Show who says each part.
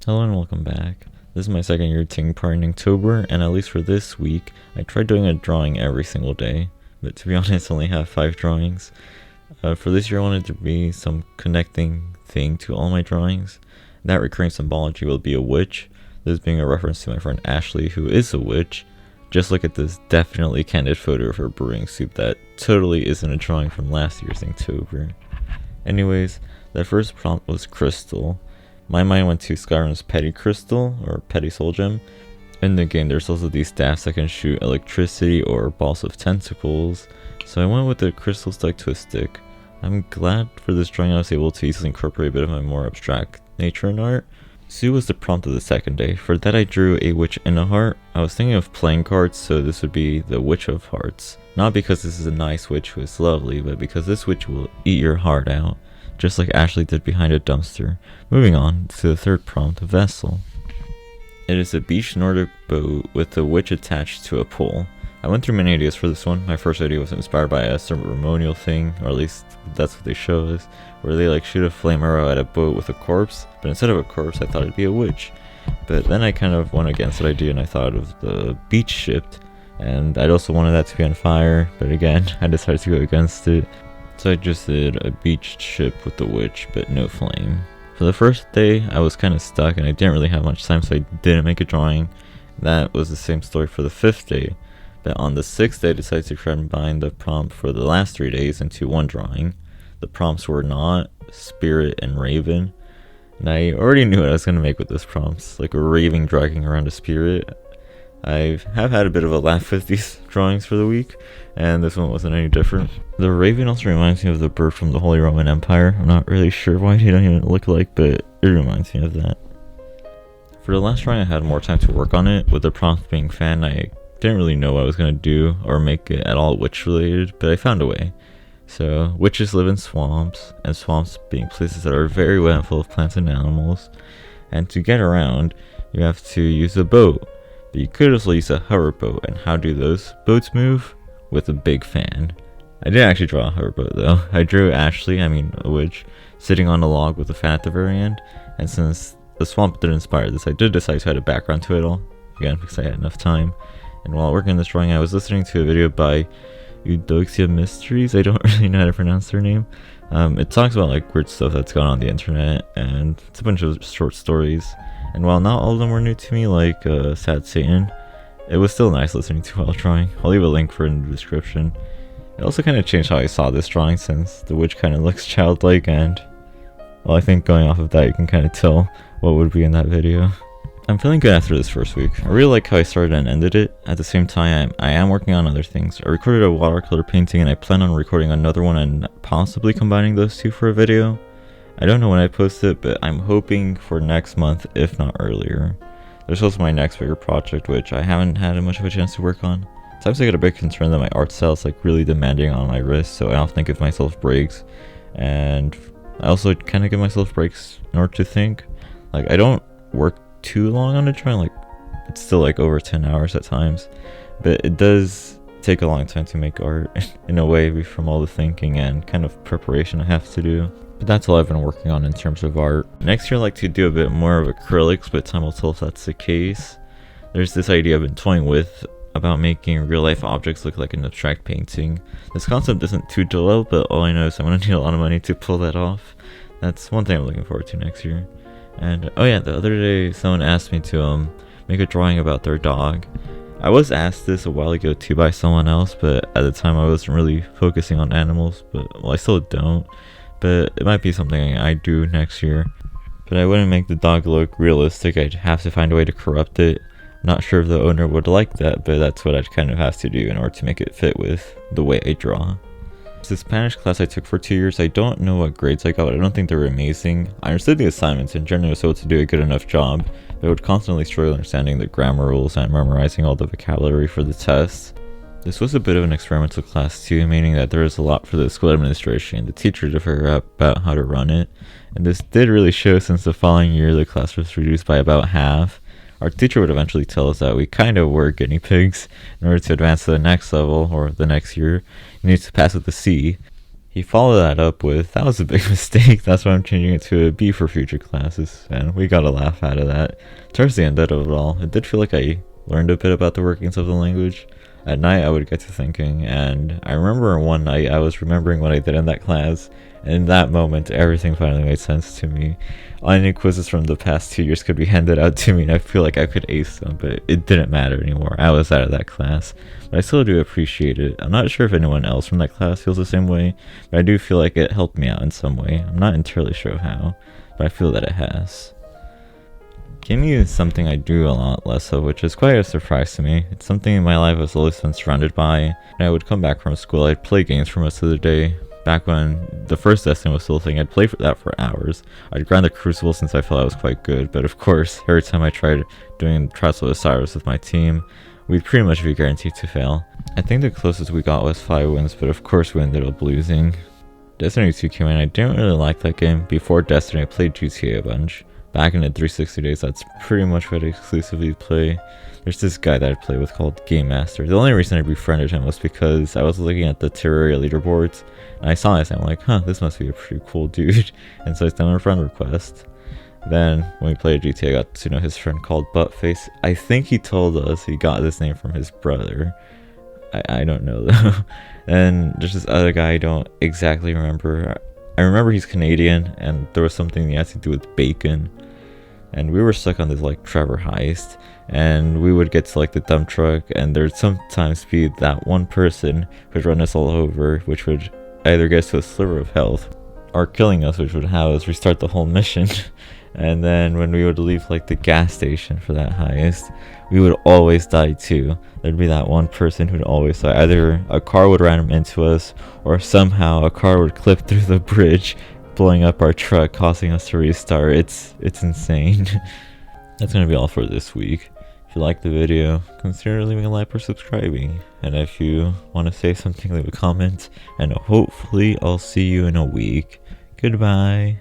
Speaker 1: Hello and welcome back. This is my second year taking part in Inktober, and at least for this week, I tried doing a drawing every single day. But to be honest, I only have 5 drawings. For this year, I wanted to be some connecting thing to all my drawings. That recurring symbology will be a witch, this being a reference to my friend Ashley, who is a witch. Just look at this definitely candid photo of her brewing soup that totally isn't a drawing from last year's Inktober. Anyways, the first prompt was crystal. My mind went to Skyrim's Petty Crystal, or Petty Soul Gem. In the game, there's also these staffs that can shoot electricity or balls of tentacles, so I went with the crystal stuck to a stick. I'm glad for this drawing I was able to easily incorporate a bit of my more abstract nature in art. Sue was the prompt of the second day. For that I drew a witch in a heart. I was thinking of playing cards, so this would be the Witch of Hearts. Not because this is a nice witch who is lovely, but because this witch will eat your heart out, just like Ashley did behind a dumpster. Moving on to the third prompt, vessel. It is a beach Nordic boat with a witch attached to a pole. I went through many ideas for this one. My first idea was inspired by a ceremonial thing, or at least that's what they show us, where they shoot a flame arrow at a boat with a corpse, but instead of a corpse I thought it'd be a witch. But then I kind of went against that idea and I thought of the beach ship, and I'd also wanted that to be on fire, but again I decided to go against it. So I just did a beach ship with the witch, but no flame. For the first day, I was kind of stuck and I didn't really have much time, so I didn't make a drawing. That was the same story for the 5th day. But on the 6th day, I decided to combine the prompt for the last 3 days into one drawing. The prompts were Knot, Spirit, and Raven. And I already knew what I was going to make with those prompts, like a raven dragging around a spirit. I have had a bit of a laugh with these drawings for the week, and this one wasn't any different. The raven also reminds me of the bird from the Holy Roman Empire. I'm not really sure why they don't even look like, but it reminds me of that. For the last drawing, I had more time to work on it. With the prompt being fan, I didn't really know what I was going to do or make it at all witch related, but I found a way. So, witches live in swamps, and swamps being places that are very wet and full of plants and animals. And to get around, you have to use a boat. But you could also use a hoverboat, and how do those boats move? With a big fan. I didn't actually draw a hoverboat though. I drew Ashley, a witch, sitting on a log with a fan at the very end, and since the swamp did inspire this, I did decide to add a background to it all, again because I had enough time. And while working on this drawing, I was listening to a video by Eudoxia Mysteries. I don't really know how to pronounce her name. It talks about weird stuff that's gone on the internet, and it's a bunch of short stories. And while not all of them were new to me, like Sad Satan, it was still nice listening to while drawing. I'll leave a link for it in the description. It also kind of changed how I saw this drawing, since the witch kind of looks childlike, and well, I think going off of that you can kind of tell what would be in that video. I'm feeling good after this first week. I really like how I started and ended it. At the same time, I am working on other things. I recorded a watercolor painting and I plan on recording another one and possibly combining those two for a video. I don't know when I post it, but I'm hoping for next month, if not earlier. There's also my next bigger project, which I haven't had much of a chance to work on. Sometimes I get a bit concerned that my art style is really demanding on my wrist, so I often give myself breaks. And I also kind of give myself breaks in order to think. I don't work too long on a drawing, it's still over 10 hours at times, but it does take a long time to make art in a way from all the thinking and kind of preparation I have to do. But that's all I've been working on in terms of art. Next year I'd like to do a bit more of acrylics, but time will tell if that's the case. There's this idea I've been toying with about making real life objects look like an abstract painting. This concept isn't too developed, but all I know is I'm gonna need a lot of money to pull that off. That's one thing I'm looking forward to next year. And oh yeah, the other day someone asked me to make a drawing about their dog. I was asked this a while ago too by someone else, but at the time I wasn't really focusing on animals, but well, I still don't. But it might be something I do next year. But I wouldn't make the dog look realistic. I'd have to find a way to corrupt it. Not sure if the owner would like that, but that's what I'd kind of have to do in order to make it fit with the way I draw. This Spanish class I took for 2 years, I don't know what grades I got, but I don't think they were amazing. I understood the assignments and generally was able to do a good enough job, but I would constantly struggle understanding the grammar rules and memorizing all the vocabulary for the tests. This was a bit of an experimental class too, meaning that there was a lot for the school administration and the teacher to figure out about how to run it. And this did really show, since the following year the class was reduced by about half. Our teacher would eventually tell us that we kind of were guinea pigs. In order to advance to the next level, or the next year, you need to pass with a C. He followed that up with, "That was a big mistake, that's why I'm changing it to a B for future classes," and we got a laugh out of that. Towards the end of it all, it did feel like I learned a bit about the workings of the language. At night I would get to thinking, and I remember one night I was remembering what I did in that class, and in that moment everything finally made sense to me. Any quizzes from the past 2 years could be handed out to me and I feel like I could ace them, but it didn't matter anymore. I was out of that class. But I still do appreciate it. I'm not sure if anyone else from that class feels the same way, but I do feel like it helped me out in some way. I'm not entirely sure how, but I feel that it has. Gaming is something I do a lot less of, which is quite a surprise to me. It's something in my life I've always been surrounded by. When I would come back from school, I'd play games for most of the day. Back when the first Destiny was still a thing, I'd play for that for hours. I'd grind the Crucible since I felt I was quite good, but of course, every time I tried doing Trials of Osiris with my team, we'd pretty much be guaranteed to fail. I think the closest we got was 5 wins, but of course we ended up losing. Destiny 2 came in, I didn't really like that game. Before Destiny, I played GTA a bunch. Back in the 360 days, that's pretty much what I exclusively play. There's this guy that I play with called Game Master. The only reason I befriended him was because I was looking at the Terraria leaderboards, and I saw this and I'm like, huh, this must be a pretty cool dude. And so I sent him a friend request. Then, when we played GTA, I got to know his friend called Buttface. I think he told us he got this name from his brother. I don't know though. And there's this other guy I don't exactly remember. I remember he's Canadian, and there was something he had to do with bacon. And we were stuck on this like Trevor heist, and we would get to like the dump truck, and there'd sometimes be that one person who'd run us all over, which would either get us to a sliver of health or killing us, which would have us restart the whole mission. And then when we would leave like the gas station for that heist, we would always die too. There'd be that one person who'd always die. Either a car would ram into us, or somehow a car would clip through the bridge, blowing up our truck, causing us to restart. It's insane. That's gonna be all for this week. If you liked the video, consider leaving a like or subscribing. And if you want to say something, leave a comment. And hopefully I'll see you in a week. Goodbye.